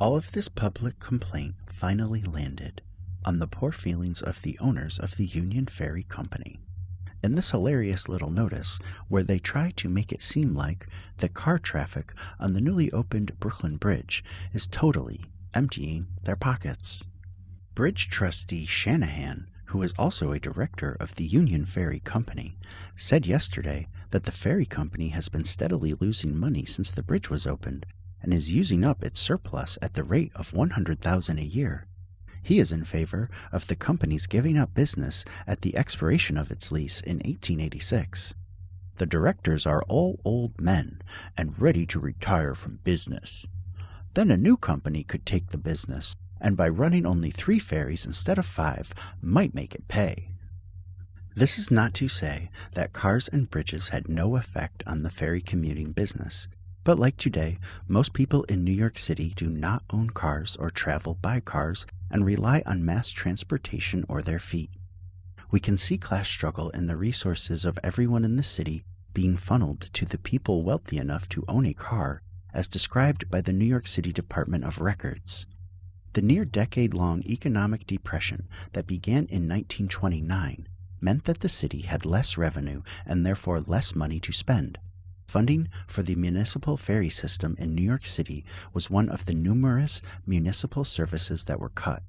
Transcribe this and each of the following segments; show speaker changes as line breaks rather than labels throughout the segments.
All of this public complaint finally landed on the poor feelings of the owners of the Union Ferry Company. In this hilarious little notice, where they try to make it seem like the car traffic on the newly opened Brooklyn Bridge is totally emptying their pockets. Bridge trustee Shanahan, who is also a director of the Union Ferry Company, said yesterday that the ferry company has been steadily losing money since the bridge was opened and is using up its surplus at the rate of $100,000 a year. He is in favor of the company's giving up business at the expiration of its lease in 1886. The directors are all old men and ready to retire from business. Then a new company could take the business, and by running only 3 ferries instead of 5, might make it pay. This is not to say that cars and bridges had no effect on the ferry commuting business, but like today, most people in New York City do not own cars or travel by cars and rely on mass transportation or their feet. We can see class struggle in the resources of everyone in the city being funneled to the people wealthy enough to own a car, as described by the New York City Department of Records. The near-decade-long economic depression that began in 1929 meant that the city had less revenue and therefore less money to spend. Funding for the municipal ferry system in New York City was one of the numerous municipal services that were cut.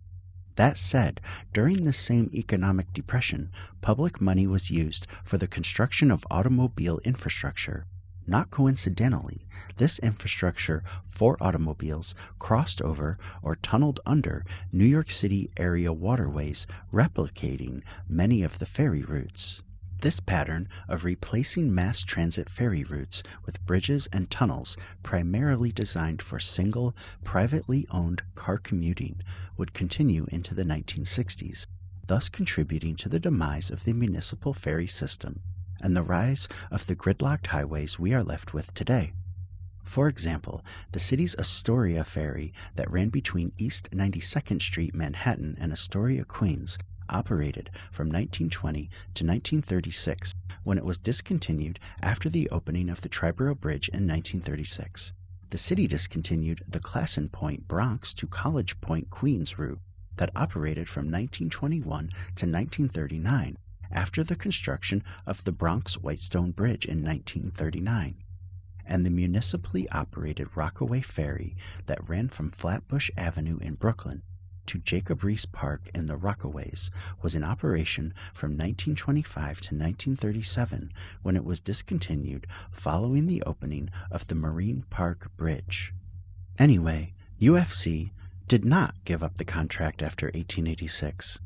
That said, during the same economic depression, public money was used for the construction of automobile infrastructure. Not coincidentally, this infrastructure for automobiles crossed over or tunneled under New York City area waterways, replicating many of the ferry routes. This pattern of replacing mass transit ferry routes with bridges and tunnels primarily designed for single, privately owned car commuting would continue into the 1960s, thus contributing to the demise of the municipal ferry system and the rise of the gridlocked highways we are left with today. For example, the city's Astoria ferry that ran between East 92nd Street, Manhattan, and Astoria, Queens, operated from 1920 to 1936, when it was discontinued after the opening of the Triborough Bridge in 1936. The city discontinued the Classen Point Bronx to College Point Queens route that operated from 1921 to 1939 after the construction of the Bronx Whitestone Bridge in 1939. And the municipally operated Rockaway Ferry that ran from Flatbush Avenue in Brooklyn to Jacob Riis Park in the Rockaways was in operation from 1925 to 1937, when it was discontinued following the opening of the Marine Park Bridge. Anyway, UFC did not give up the contract after 1886.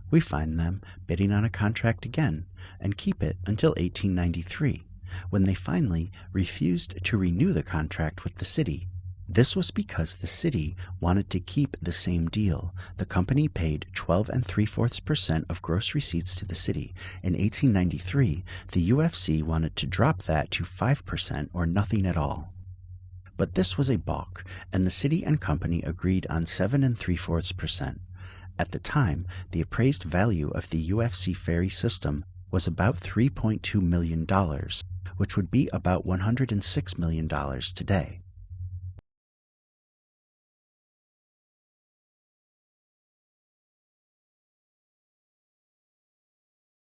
We find them bidding on a contract again and keep it until 1893, when they finally refused to renew the contract with the city. This was because the city wanted to keep the same deal. The company paid 12 3/4% of gross receipts to the city. In 1893, the UFC wanted to drop that to 5% or nothing at all. But this was a balk, and the city and company agreed on 7 3/4%. At the time, the appraised value of the UFC ferry system was about $3.2 million, which would be about $106 million today.